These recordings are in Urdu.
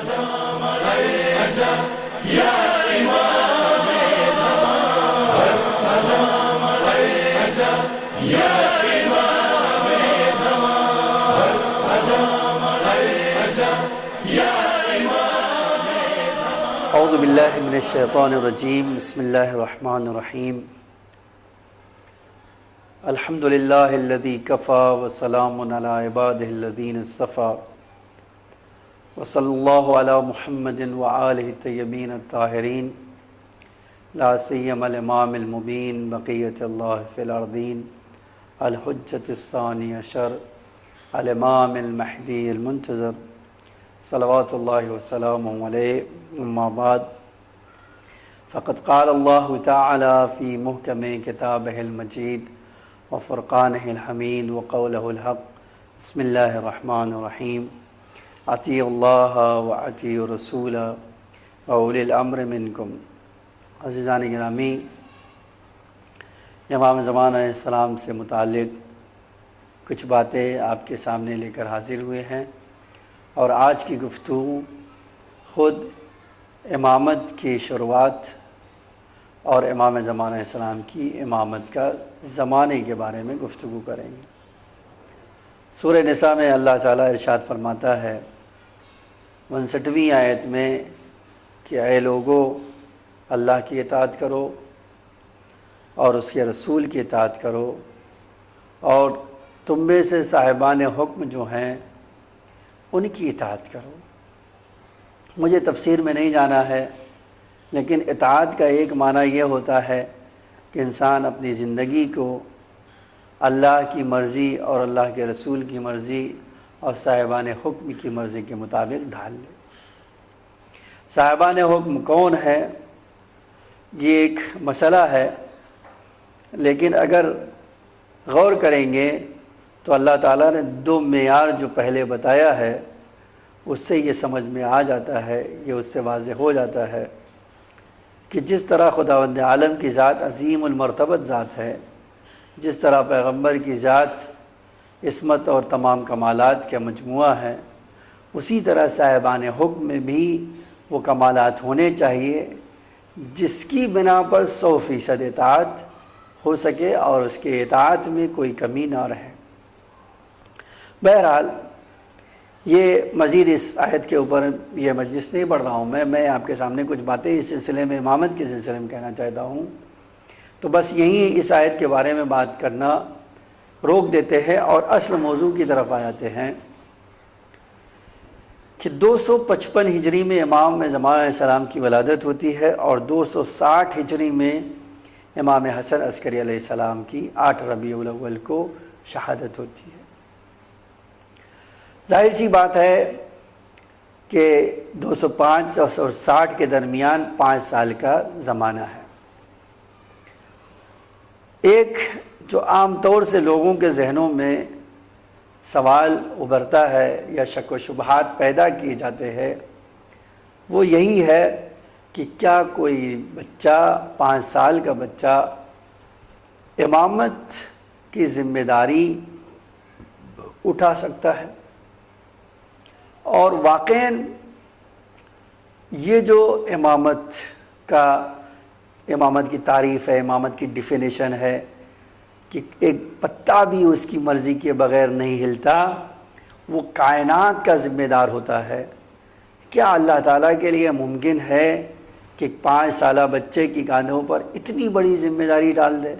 اعوذ باللہ من الشیطان الرجیم بسم اللہ الرحمن الرحیم الحمد للہ الذی کفا وسلام علی عبادہ الذین اصطفیٰ وصلی اللہ علی محمد وآلہ الطیبین الطاہرین لا سیما الامام المبین بقیت اللہ فی الارضین الحجۃ الثانی عشر الامام المہدی المنتظر صلوات اللہ وسلامہ علیہ اما بعد فقد قال اللہ تعالی فی محکم کتابہ المجید وفرقانہ الحمید وقولہ الحق بسم اللہ الرحمن الرحیم اطیعوا اللہ واطیعوا الرسول واولی الامر منکم۔ عزیزان گرامی، امام زمان علیہ السلام سے متعلق کچھ باتیں آپ کے سامنے لے کر حاضر ہوئے ہیں، اور آج کی گفتگو خود امامت کی شروعات اور امام زمان علیہ السلام کی امامت کا زمانے کے بارے میں گفتگو کریں گے۔ سورہ نساء میں اللہ تعالیٰ ارشاد فرماتا ہے 59ویں آیت میں کہ اے لوگو، اللہ کی اطاعت کرو اور اس کے رسول کی اطاعت کرو، اور تم میں سے صاحبان حکم جو ہیں ان کی اطاعت کرو۔ مجھے تفسیر میں نہیں جانا ہے، لیکن اطاعت کا ایک معنی یہ ہوتا ہے کہ انسان اپنی زندگی کو اللہ کی مرضی اور اللہ کے رسول کی مرضی اور صاحبان حکم کی مرضی کے مطابق ڈھال لے۔ صاحبان حکم کون ہے، یہ ایک مسئلہ ہے، لیکن اگر غور کریں گے تو اللہ تعالیٰ نے دو معیار جو پہلے بتایا ہے اس سے یہ سمجھ میں آ جاتا ہے، یہ اس سے واضح ہو جاتا ہے کہ جس طرح خداوند عالم کی ذات عظیم المرتبت ذات ہے، جس طرح پیغمبر کی ذات عصمت اور تمام کمالات کا مجموعہ ہے، اسی طرح صاحبان حکم میں بھی وہ کمالات ہونے چاہیے جس کی بنا پر 100% اطاعت ہو سکے اور اس کے اطاعت میں کوئی کمی نہ رہے۔ بہرحال یہ مزید اس آیت کے اوپر یہ مجلس نہیں پڑھ رہا ہوں میں آپ کے سامنے کچھ باتیں اس سلسلے میں امامت کے سلسلے میں کہنا چاہتا ہوں، تو بس یہی اس آیت کے بارے میں بات کرنا روک دیتے ہیں اور اصل موضوع کی طرف آ جاتے ہیں کہ 255 ہجری میں امام زمان علیہ السلام کی ولادت ہوتی ہے اور 260 ہجری میں امام حسن عسکری علیہ السلام کی 8 ربیع الاول کو شہادت ہوتی ہے۔ ظاہر سی بات ہے کہ 205 اور 60 کے درمیان 5 سال کا زمانہ ہے۔ ایک جو عام طور سے لوگوں کے ذہنوں میں سوال ابھرتا ہے یا شک و شبہات پیدا کیے جاتے ہیں، وہ یہی ہے کہ کیا کوئی بچہ 5 سال کا بچہ امامت کی ذمہ داری اٹھا سکتا ہے؟ اور واقعاً یہ جو امامت کی تعریف ہے، امامت کی ڈیفینیشن ہے کہ ایک پتا بھی اس کی مرضی کے بغیر نہیں ہلتا، وہ کائنات کا ذمہ دار ہوتا ہے، کیا اللہ تعالیٰ کے لیے ممکن ہے کہ 5 سالہ بچے کی کاندھوں پر اتنی بڑی ذمہ داری ڈال دے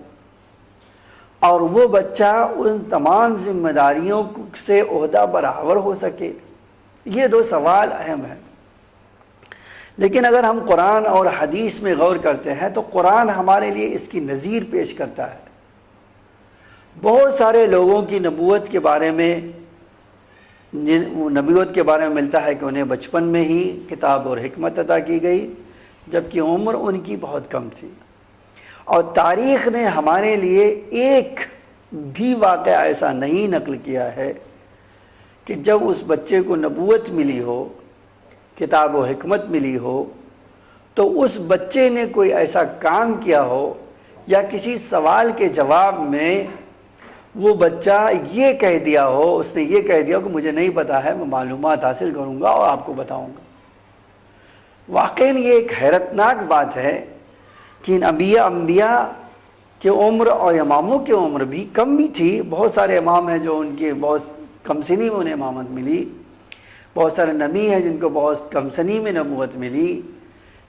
اور وہ بچہ ان تمام ذمہ داریوں سے عہدہ برابر ہو سکے؟ یہ دو سوال اہم ہیں۔ لیکن اگر ہم قرآن اور حدیث میں غور کرتے ہیں تو قرآن ہمارے لیے اس کی نظیر پیش کرتا ہے۔ بہت سارے لوگوں کی نبوت کے بارے میں ملتا ہے کہ انہیں بچپن میں ہی کتاب اور حکمت عطا کی گئی، جبکہ عمر ان کی بہت کم تھی، اور تاریخ نے ہمارے لیے ایک بھی واقعہ ایسا نہیں نقل کیا ہے کہ جب اس بچے کو نبوت ملی ہو، کتاب و حکمت ملی ہو، تو اس بچے نے کوئی ایسا کام کیا ہو یا کسی سوال کے جواب میں وہ بچہ یہ کہہ دیا ہو، اس نے یہ کہہ دیا ہو کہ مجھے نہیں پتا ہے، میں معلومات حاصل کروں گا اور آپ کو بتاؤں گا۔ واقعی یہ ایک حیرتناک بات ہے کہ ان انبیاء کی عمر اور اماموں کی عمر بھی کم بھی تھی. بہت سارے امام ہیں جو ان کے بہت کم سنی میں انہیں امامت ملی، بہت سارے نبی ہیں جن کو بہت کم سنی میں نبوت ملی،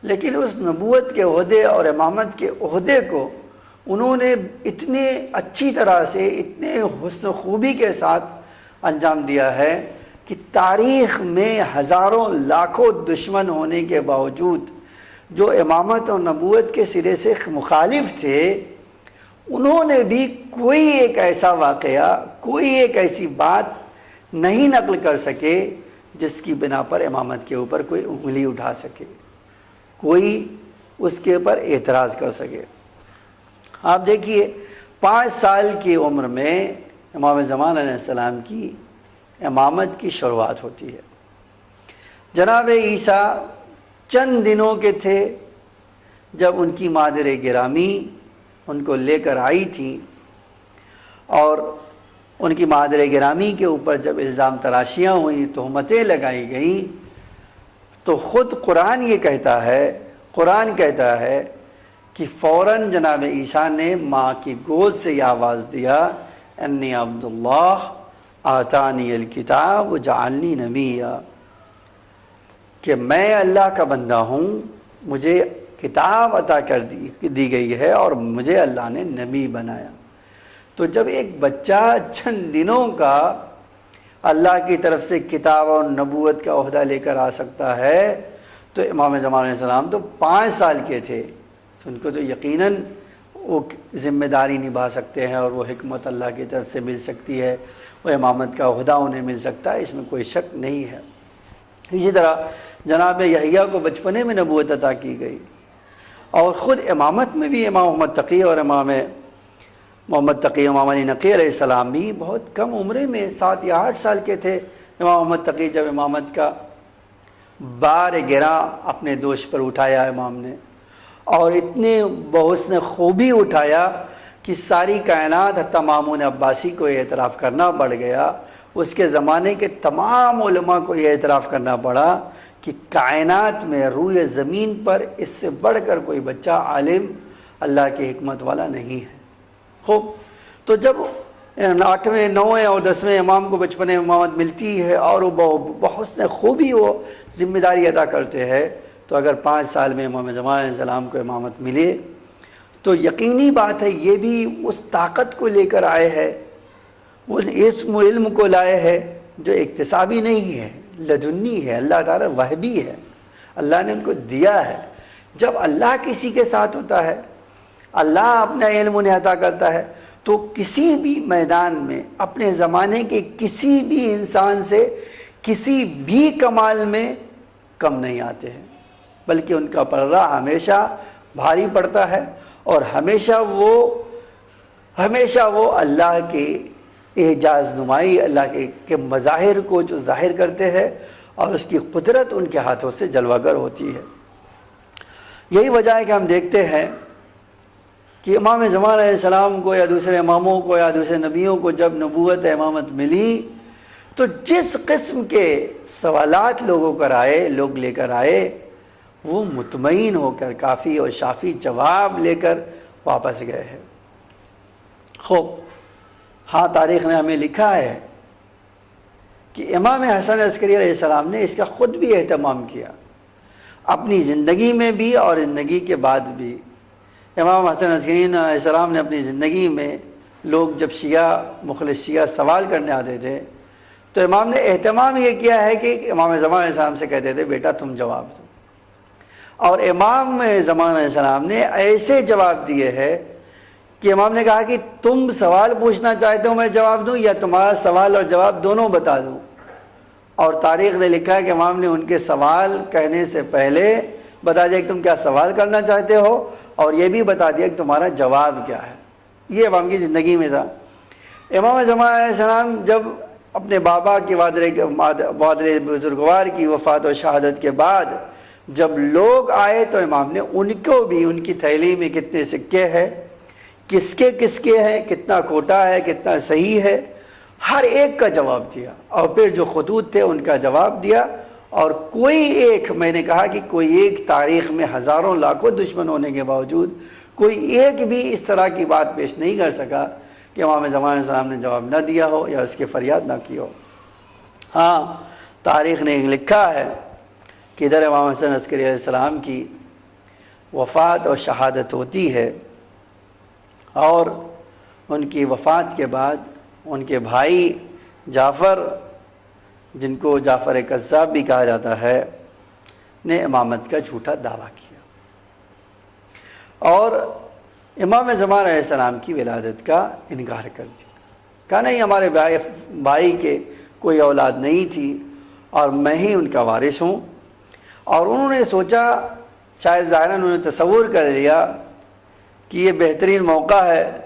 لیکن اس نبوت کے عہدے اور امامت کے عہدے کو انہوں نے اتنے اچھی طرح سے، اتنے حسن خوبی کے ساتھ انجام دیا ہے کہ تاریخ میں ہزاروں لاکھوں دشمن ہونے کے باوجود جو امامت اور نبوت کے سرے سے مخالف تھے، انہوں نے بھی کوئی ایک ایسا واقعہ، کوئی ایک ایسی بات نہیں نقل کر سکے جس کی بنا پر امامت کے اوپر کوئی انگلی اٹھا سکے، کوئی اس کے اوپر اعتراض کر سکے. آپ دیکھیے 5 سال کی عمر میں امام زمان علیہ السلام کی امامت کی شروعات ہوتی ہے. جناب عیسیٰ چند دنوں کے تھے جب ان کی مادر گرامی ان کو لے کر آئی تھی، اور ان کی مادر گرامی کے اوپر جب الزام تراشیاں ہوئیں، تہمتیں لگائی گئیں، تو خود قرآن کہتا ہے کہ فوراً جناب عیسیٰ نے ماں کی گود سے یہ آواز دیا، انی عبداللہ آتانی الکتاب وجعلنی نبیا، کہ میں اللہ کا بندہ ہوں، مجھے کتاب عطا کر دی گئی ہے اور مجھے اللہ نے نبی بنایا. تو جب ایک بچہ چند دنوں کا اللہ کی طرف سے کتاب اور نبوت کا عہدہ لے کر آ سکتا ہے، تو امام زمان علیہ السلام تو 5 سال کے تھے، تو ان کو تو یقیناً وہ ذمہ داری نبھا سکتے ہیں، اور وہ حکمت اللہ کی طرف سے مل سکتی ہے، وہ امامت کا عہدہ انہیں مل سکتا ہے، اس میں کوئی شک نہیں ہے. اسی طرح جناب یحییٰ کو بچپنے میں نبوت عطا کی گئی، اور خود امامت میں بھی امام محمد تقی اور امام علی نقی علیہ السلام بھی بہت کم عمرے میں 7 یا 8 سال کے تھے. امام محمد تقی جب امامت کا بار گراں اپنے دوش پر اٹھایا امام نے، اور اتنے بحسن خوبی اٹھایا کہ ساری کائنات حتیٰ مامون عباسی کو یہ اعتراف کرنا پڑ گیا، اس کے زمانے کے تمام علماء کو یہ اعتراف کرنا پڑا کہ کائنات میں روئے زمین پر اس سے بڑھ کر کوئی بچہ عالم اللہ کی حکمت والا نہیں ہے. خوب، تو جب 8ویں 9ویں اور 10ویں امام کو بچپنے امامت ملتی ہے اور وہ بہت سے خوبی وہ ذمہ داری ادا کرتے ہیں، تو اگر 5 سال میں امام زمان علیہ السلام کو امامت ملے تو یقینی بات ہے یہ بھی اس طاقت کو لے کر آئے ہیں، اس اسم و علم کو لائے ہیں جو اکتسابی نہیں ہے، لدنی ہے، اللہ تعالیٰ وہبی ہے، اللہ نے ان کو دیا ہے. جب اللہ کسی کے ساتھ ہوتا ہے، اللہ اپنا علم انہیں عطا کرتا ہے، تو کسی بھی میدان میں اپنے زمانے کے کسی بھی انسان سے کسی بھی کمال میں کم نہیں آتے ہیں، بلکہ ان کا پلڑا ہمیشہ بھاری پڑتا ہے، اور ہمیشہ وہ اللہ کے اعجاز نمائی، اللہ کے مظاہر کو جو ظاہر کرتے ہیں، اور اس کی قدرت ان کے ہاتھوں سے جلوہ گر ہوتی ہے. یہی وجہ ہے کہ ہم دیکھتے ہیں کہ امام زمان علیہ السلام کو یا دوسرے اماموں کو یا دوسرے نبیوں کو جب نبوت امامت ملی، تو جس قسم کے سوالات لوگ لے کر آئے، وہ مطمئن ہو کر کافی اور شافی جواب لے کر واپس گئے ہیں. خوب، ہاں تاریخ نے ہمیں لکھا ہے کہ امام حسن عسکری علیہ السلام نے اس کا خود بھی اہتمام کیا، اپنی زندگی میں بھی اور زندگی کے بعد بھی. امام حسن عسکری علیہ السلام نے اپنی زندگی میں لوگ جب مخلص شیعہ سوال کرنے آتے تھے تو امام نے اہتمام یہ کیا ہے کہ امام زمان علیہ السلام سے کہتے تھے بیٹا تم جواب دو، اور امام زمان علیہ السلام نے ایسے جواب دیے ہیں کہ امام نے کہا کہ تم سوال پوچھنا چاہتے ہو میں جواب دوں، یا تمہارا سوال اور جواب دونوں بتا دوں. اور تاریخ نے لکھا ہے کہ امام نے ان کے سوال کہنے سے پہلے بتا دیا کہ تم کیا سوال کرنا چاہتے ہو، اور یہ بھی بتا دیا کہ تمہارا جواب کیا ہے. یہ امام کی زندگی میں تھا. امام زمان علیہ السلام جب اپنے بابا کی بادر بزرگوار کی وفات و شہادت کے بعد جب لوگ آئے تو امام نے ان کو بھی ان کی تھیلی میں کتنے سکے ہیں، کس کے ہیں، کتنا کھوٹا ہے، کتنا صحیح ہے، ہر ایک کا جواب دیا، اور پھر جو خطوط تھے ان کا جواب دیا، اور کوئی ایک، میں نے کہا کہ کوئی ایک تاریخ میں ہزاروں لاکھوں دشمن ہونے کے باوجود کوئی ایک بھی اس طرح کی بات پیش نہیں کر سکا کہ امام زمان علیہ السلام نے جواب نہ دیا ہو یا اس کی فریاد نہ کی ہو۔ ہاں، تاریخ نے لکھا ہے کہ ادھر امام حسن عسکری علیہ السلام کی وفات اور شہادت ہوتی ہے، اور ان کی وفات کے بعد ان کے بھائی جعفر، جن کو جعفر کذاب بھی کہا جاتا ہے، نے امامت کا جھوٹا دعویٰ کیا اور امام زمان علیہ السلام کی ولادت کا انکار کر دیا۔ کہا نہیں، ہمارے بھائی کے کوئی اولاد نہیں تھی اور میں ہی ان کا وارث ہوں۔ اور انہوں نے سوچا، شاید ظاہراً انہوں نے تصور کر لیا کہ یہ بہترین موقع ہے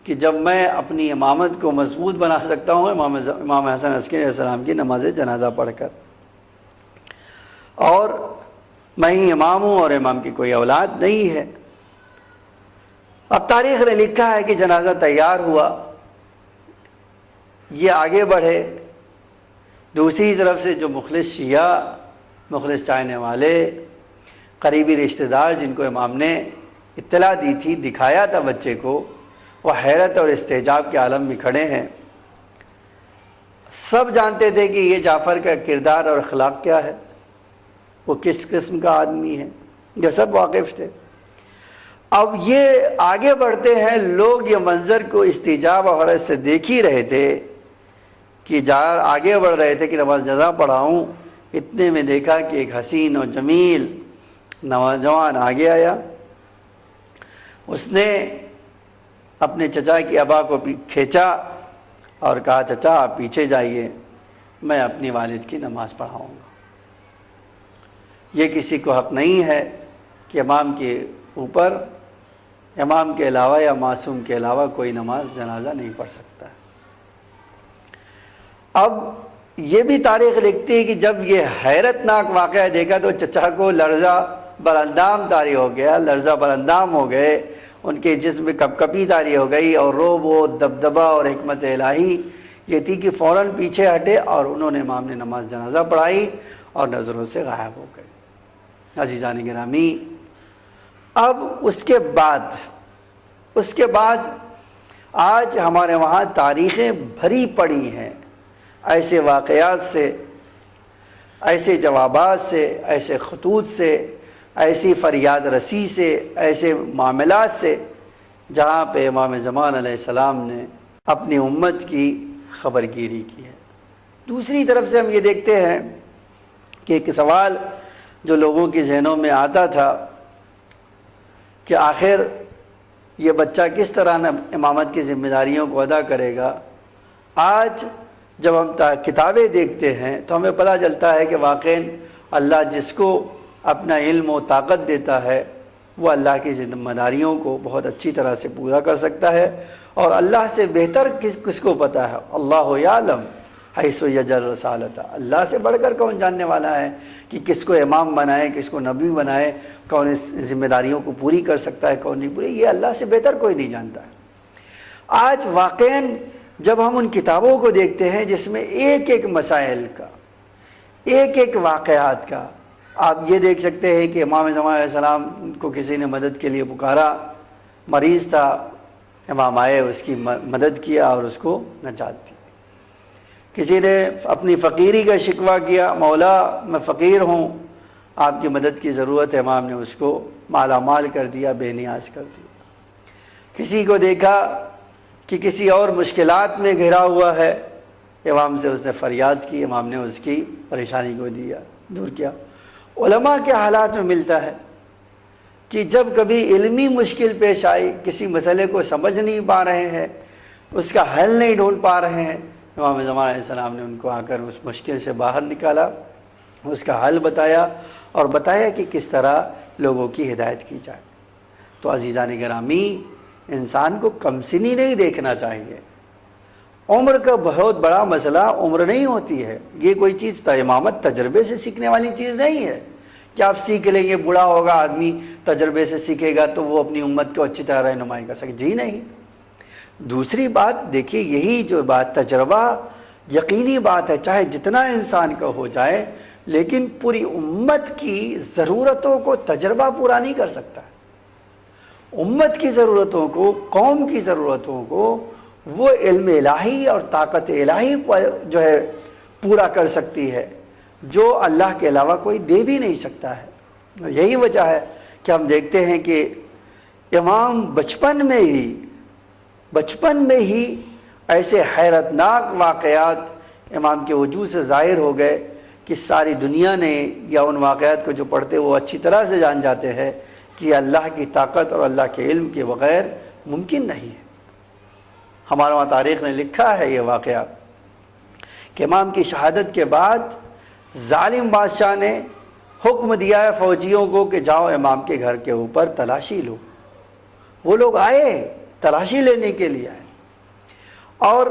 کہ جب میں اپنی امامت کو مضبوط بنا سکتا ہوں امام حسن عسکری علیہ السلام کی نماز جنازہ پڑھ کر، اور میں ہی امام ہوں اور امام کی کوئی اولاد نہیں ہے۔ اب تاریخ نے لکھا ہے کہ جنازہ تیار ہوا، یہ آگے بڑھے، دوسری طرف سے جو مخلص شیعہ، مخلص چاہنے والے، قریبی رشتہ دار جن کو امام نے اطلاع دی تھی، دکھایا تھا بچے کو، وہ حیرت اور استعجاب کے عالم میں کھڑے ہیں۔ سب جانتے تھے کہ یہ جعفر کا کردار اور اخلاق کیا ہے، وہ کس قسم کا آدمی ہے، یہ سب واقف تھے۔ اب یہ آگے بڑھتے ہیں، لوگ یہ منظر کو استعجاب اور حیرت سے دیکھ ہی رہے تھے کہ آگے بڑھ رہے تھے کہ نماز جنازہ پڑھاؤں، اتنے میں دیکھا کہ ایک حسین و جمیل نوجوان آگے آیا۔ اس نے اپنے چچا کی ابا کو کھینچا اور کہا، چچا آپ پیچھے جائیے، میں اپنی والد کی نماز پڑھاؤں گا۔ یہ کسی کو حق نہیں ہے کہ امام کے اوپر، امام کے علاوہ یا معصوم کے علاوہ کوئی نماز جنازہ نہیں پڑھ سکتا ہے۔ اب یہ بھی تاریخ لکھتی ہے کہ جب یہ حیرت ناک واقعہ دیکھا تو چچا کو لرزہ براندام طاری ہو گیا، لرزہ براندام ہو گئے، ان کے جسم میں کپکپی طاری ہو گئی، اور رعب و دبدبہ اور حکمت الہی یہ تھی کہ فوراً پیچھے ہٹے اور انہوں نے امام نے نماز جنازہ پڑھائی اور نظروں سے غائب ہو گئے۔ عزیزان گرامی، اب اس کے بعد آج ہمارے وہاں تاریخیں بھری پڑی ہیں ایسے واقعات سے، ایسے جوابات سے، ایسے خطوط سے، ایسی فریاد رسی سے، ایسے معاملات سے جہاں پہ امام زمان علیہ السلام نے اپنی امت کی خبر گیری کی ہے۔ دوسری طرف سے ہم یہ دیکھتے ہیں کہ ایک سوال جو لوگوں کے ذہنوں میں آتا تھا کہ آخر یہ بچہ کس طرح امامت کی ذمہ داریوں کو ادا کرے گا۔ آج جب ہم کتابیں دیکھتے ہیں تو ہمیں پتہ چلتا ہے کہ واقعاً اللہ جس کو اپنا علم و طاقت دیتا ہے وہ اللہ کی ذمہ داریوں کو بہت اچھی طرح سے پورا کر سکتا ہے، اور اللہ سے بہتر کس کو پتہ ہے، اللہ یعلم حیث یجعل رسالتہ، اللہ سے بڑھ کر کون جاننے والا ہے کہ کس کو امام بنائے، کس کو نبی بنائے، کون اس ذمہ داریوں کو پوری کر سکتا ہے، کون نہیں پوری، یہ اللہ سے بہتر کوئی نہیں جانتا ہے۔ آج واقعاً جب ہم ان کتابوں کو دیکھتے ہیں جس میں ایک ایک مسائل کا، ایک ایک واقعات کا، آپ یہ دیکھ سکتے ہیں کہ امام زمان علیہ السلام کو کسی نے مدد کے لیے پکارا، مریض تھا، امام آئے، اس کی مدد کیا اور اس کو نجات دی۔ کسی نے اپنی فقیری کا شکوہ کیا، مولا میں فقیر ہوں، آپ کی مدد کی ضرورت ہے، امام نے اس کو مالا مال کر دیا، بے نیاز کر دیا۔ کسی کو دیکھا کہ کسی اور مشکلات میں گھرا ہوا ہے، امام سے اس نے فریاد کی، امام نے اس کی پریشانی کو دور کیا۔ علماء کے حالات میں ملتا ہے کہ جب کبھی علمی مشکل پیش آئی، کسی مسئلے کو سمجھ نہیں پا رہے ہیں، اس کا حل نہیں ڈھونڈ پا رہے ہیں، امام زمان علیہ السلام نے ان کو آ کر اس مشکل سے باہر نکالا، اس کا حل بتایا اور بتایا کہ کس طرح لوگوں کی ہدایت کی جائے۔ تو عزیزان گرامی، انسان کو کم سنی نہیں دیکھنا چاہیے۔ عمر کا بہت بڑا مسئلہ عمر نہیں ہوتی ہے، یہ کوئی چیز امامت تجربے سے سیکھنے والی چیز نہیں ہے کہ آپ سیکھ لیں گے، بوڑھا ہوگا آدمی تجربے سے سیکھے گا تو وہ اپنی امت کو اچھی طرح رہنمائی کر سکے، جی نہیں۔ دوسری بات دیکھیے، یہی جو بات تجربہ یقینی بات ہے، چاہے جتنا انسان کا ہو جائے لیکن پوری امت کی ضرورتوں کو تجربہ پورا نہیں کر سکتا. امت کی ضرورتوں کو، قوم کی ضرورتوں کو وہ علم الہی اور طاقت الہی جو ہے پورا کر سکتی ہے، جو اللہ کے علاوہ کوئی دے بھی نہیں سکتا ہے. یہی وجہ ہے کہ ہم دیکھتے ہیں کہ امام بچپن میں ہی ایسے حیرت ناک واقعات امام کے وجود سے ظاہر ہو گئے کہ ساری دنیا نے یا ان واقعات کو جو پڑھتے وہ اچھی طرح سے جان جاتے ہیں کہ اللہ کی طاقت اور اللہ کے علم کے بغیر ممکن نہیں ہے. ہمارے وہاں تاریخ نے لکھا ہے یہ واقعہ کہ امام کی شہادت کے بعد ظالم بادشاہ نے حکم دیا ہے فوجیوں کو کہ جاؤ امام کے گھر کے اوپر تلاشی لو. وہ لوگ آئے، تلاشی لینے کے لیے آئے، اور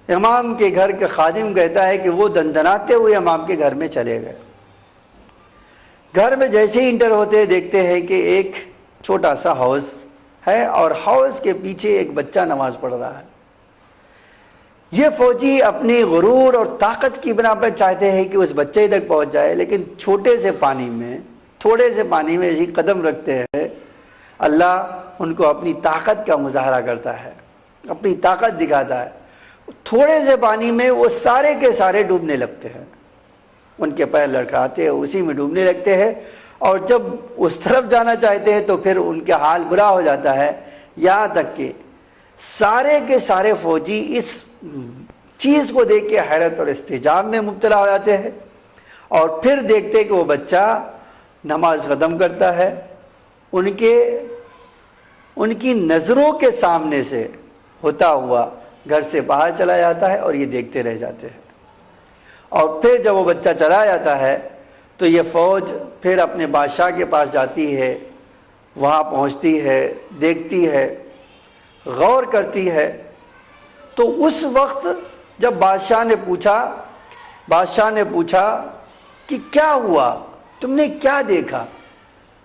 امام کے گھر کے خادم کہتا ہے کہ وہ دندناتے ہوئے امام کے گھر میں چلے گئے. گھر میں جیسے ہی انٹر ہوتے دیکھتے ہیں کہ ایک چھوٹا سا ہاؤس ہے اور ہاؤس کے پیچھے ایک بچہ نماز پڑھ رہا ہے. یہ فوجی اپنی غرور اور طاقت کی بنا پر چاہتے ہیں کہ اس بچے تک پہنچ جائے، لیکن تھوڑے سے پانی میں ایسی قدم رکھتے ہیں. اللہ ان کو اپنی طاقت کا مظاہرہ کرتا ہے، اپنی طاقت دکھاتا ہے. تھوڑے سے پانی میں وہ سارے کے سارے ڈوبنے لگتے ہیں، ان کے پیر لڑکھڑاتے ہیں، اسی میں ڈوبنے لگتے ہیں. اور جب اس طرف جانا چاہتے ہیں تو پھر ان کا حال برا ہو جاتا ہے، یہاں تک کہ سارے کے سارے فوجی اس چیز کو دیکھ کے حیرت اور استعجاب میں مبتلا ہو جاتے ہیں. اور پھر دیکھتے کہ وہ بچہ نماز ختم کرتا ہے، ان کی نظروں کے سامنے سے ہوتا ہوا گھر سے باہر چلا جاتا ہے، اور یہ دیکھتے رہ جاتے ہیں. اور پھر جب وہ بچہ چلا جاتا ہے تو یہ فوج پھر اپنے بادشاہ کے پاس جاتی ہے، وہاں پہنچتی ہے، دیکھتی ہے، غور کرتی ہے. تو اس وقت جب بادشاہ نے پوچھا کہ کیا ہوا، تم نے کیا دیکھا،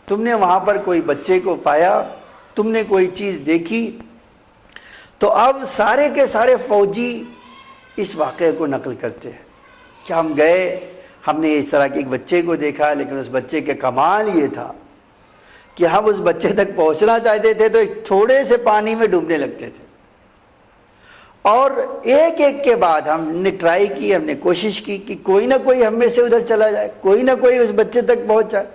تم نے وہاں پر کوئی بچے کو پایا، تم نے کوئی چیز دیکھی؟ تو اب سارے کے سارے فوجی اس واقعے کو نقل کرتے ہیں کہ ہم گئے، ہم نے اس طرح کے ایک بچے کو دیکھا، لیکن اس بچے کے کمال یہ تھا کہ ہم اس بچے تک پہنچنا چاہتے تھے تو ایک تھوڑے سے پانی میں ڈوبنے لگتے تھے. اور ایک کے بعد ہم نے ٹرائی کی، ہم نے کوشش کی کہ کوئی نہ کوئی ہم میں سے ادھر چلا جائے، کوئی نہ کوئی اس بچے تک پہنچ جائے،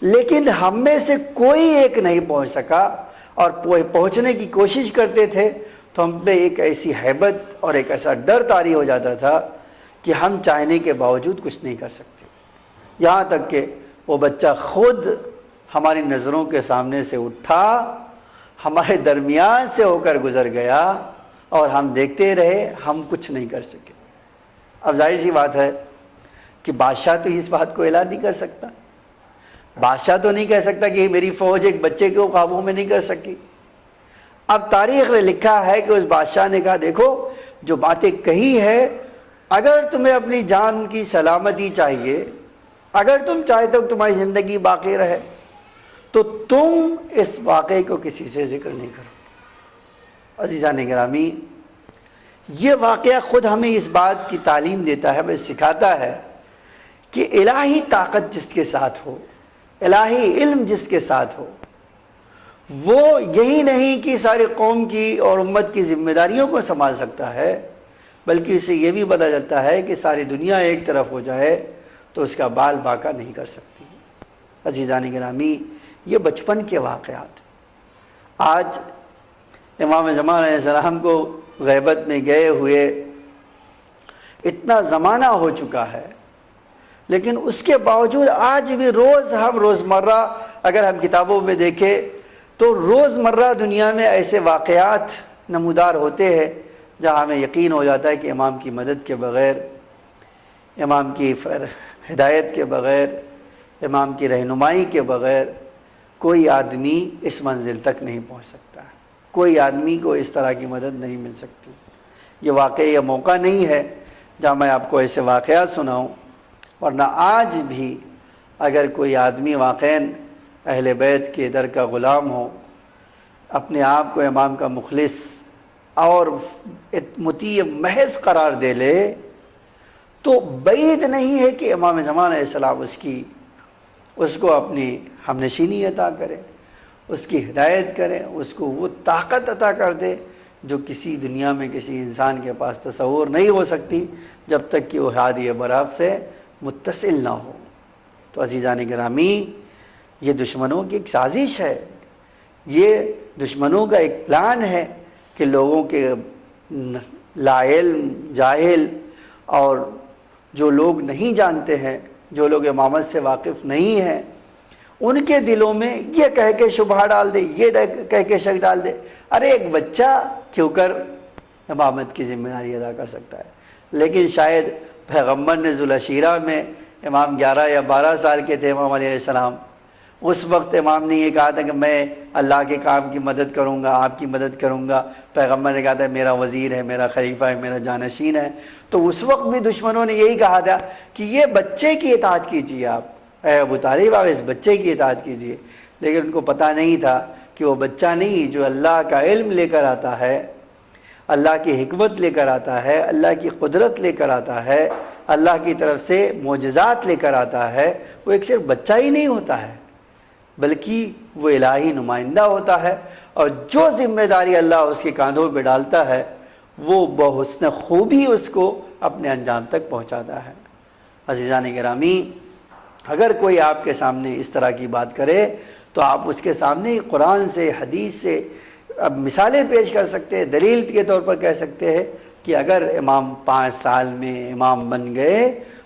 لیکن ہم میں سے کوئی ایک نہیں پہنچ سکا. اور پہنچنے کی کوشش کرتے تھے تو ہم پہ ایک ایسی ہیبت اور ایک ایسا ڈر طاری ہو جاتا تھا کہ ہم چاہنے کے باوجود کچھ نہیں کر سکتے. یہاں تک کہ وہ بچہ خود ہماری نظروں کے سامنے سے اٹھا، ہمارے درمیان سے ہو کر گزر گیا، اور ہم دیکھتے رہے، ہم کچھ نہیں کر سکے. اب ظاہر سی بات ہے کہ بادشاہ تو اس بات کو اعلان نہیں کر سکتا، بادشاہ تو نہیں کہہ سکتا کہ میری فوج ایک بچے کو قابو میں نہیں کر سکی. اب تاریخ نے لکھا ہے کہ اس بادشاہ نے کہا دیکھو جو باتیں کہی ہے، اگر تمہیں اپنی جان کی سلامتی چاہیے، اگر تم چاہتے ہو تمہاری زندگی باقی رہے، تو تم اس واقعے کو کسی سے ذکر نہیں کرو. عزیزان گرامی، یہ واقعہ خود ہمیں اس بات کی تعلیم دیتا ہے، ہمیں سکھاتا ہے کہ الہی طاقت جس کے ساتھ ہو، الہی علم جس کے ساتھ ہو، وہ یہی نہیں کہ ساری قوم کی اور امت کی ذمہ داریوں کو سنبھال سکتا ہے، بلکہ اسے یہ بھی پتہ چلتا ہے کہ ساری دنیا ایک طرف ہو جائے تو اس کا بال باقا نہیں کر سکتی. عزیزان گرامی، یہ بچپن کے واقعات. آج امام زمان علیہ السلام کو غیبت میں گئے ہوئے اتنا زمانہ ہو چکا ہے، لیکن اس کے باوجود آج بھی روزمرہ اگر ہم کتابوں میں دیکھیں تو روزمرہ دنیا میں ایسے واقعات نمودار ہوتے ہیں جہاں ہمیں یقین ہو جاتا ہے کہ امام کی مدد کے بغیر، امام کی ہدایت کے بغیر، امام کی رہنمائی کے بغیر کوئی آدمی اس منزل تک نہیں پہنچ سکتا، کوئی آدمی کو اس طرح کی مدد نہیں مل سکتی. یہ واقعی یہ موقع نہیں ہے جہاں میں آپ کو ایسے واقعات سناؤں، ورنہ آج بھی اگر کوئی آدمی واقعاً اہل بیت کے در کا غلام ہو، اپنے آپ کو امام کا مخلص اور مطیع محض قرار دے لے، تو بعید نہیں ہے کہ امام زمان علیہ السلام اس کو اپنی ہمنشینی عطا کرے، اس کی ہدایت کرے، اس کو وہ طاقت عطا کر دے جو کسی دنیا میں کسی انسان کے پاس تصور نہیں ہو سکتی جب تک کہ وہ ہادی براق سے متصل نہ ہو۔ تو عزیزان گرامی، یہ دشمنوں کی ایک سازش ہے، یہ دشمنوں کا ایک پلان ہے کہ لوگوں کے لا علم، جاہل اور جو لوگ نہیں جانتے ہیں، جو لوگ امامت سے واقف نہیں ہیں، ان کے دلوں میں یہ کہہ کے شبہ ڈال دے، یہ کہہ کے شک ڈال دے، ارے ایک بچہ کیوں کر امامت کی ذمہ داری ادا کر سکتا ہے۔ لیکن شاید پیغمبر نے ذوالعشیرہ میں امام 11 یا 12 سال کے تھے امام علیہ السلام، اس وقت امام نے یہ کہا تھا کہ میں اللہ کے کام کی مدد کروں گا، آپ کی مدد کروں گا۔ پیغمبر نے کہا تھا میرا وزیر ہے، میرا خلیفہ ہے، میرا جانشین ہے۔ تو اس وقت بھی دشمنوں نے یہی کہا تھا کہ یہ بچے کی اطاعت کیجیے، آپ اے ابو طالب آپ اس بچے کی اطاعت کیجیے۔ لیکن ان کو پتہ نہیں تھا کہ وہ بچہ نہیں، جو اللہ کا علم لے کر آتا ہے، اللہ کی حکمت لے کر آتا ہے، اللہ کی قدرت لے کر آتا ہے، اللہ کی طرف سے معجزات لے کر آتا ہے، وہ ایک صرف بچہ ہی نہیں ہوتا ہے بلکہ وہ الہی نمائندہ ہوتا ہے، اور جو ذمہ داری اللہ اس کے کاندھوں پہ ڈالتا ہے وہ بحسن خوبی اس کو اپنے انجام تک پہنچاتا ہے۔ عزیزان گرامی، اگر کوئی آپ کے سامنے اس طرح کی بات کرے تو آپ اس کے سامنے قرآن سے، حدیث سے اب مثالیں پیش کر سکتے ہیں، دلیل کے طور پر کہہ سکتے ہیں کہ اگر امام 5 سال میں امام بن گئے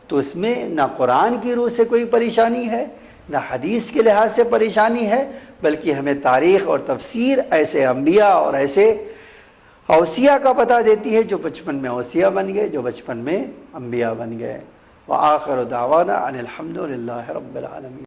تو اس میں نہ قرآن کی روح سے کوئی پریشانی ہے، نہ حدیث کے لحاظ سے پریشانی ہے، بلکہ ہمیں تاریخ اور تفسیر ایسے انبیاء اور ایسے اوصیاء کا پتہ دیتی ہے جو بچپن میں اوصیاء بن گئے، جو بچپن میں انبیاء بن گئے۔ وآخر دعوانا ان الحمد للہ رب العالمین۔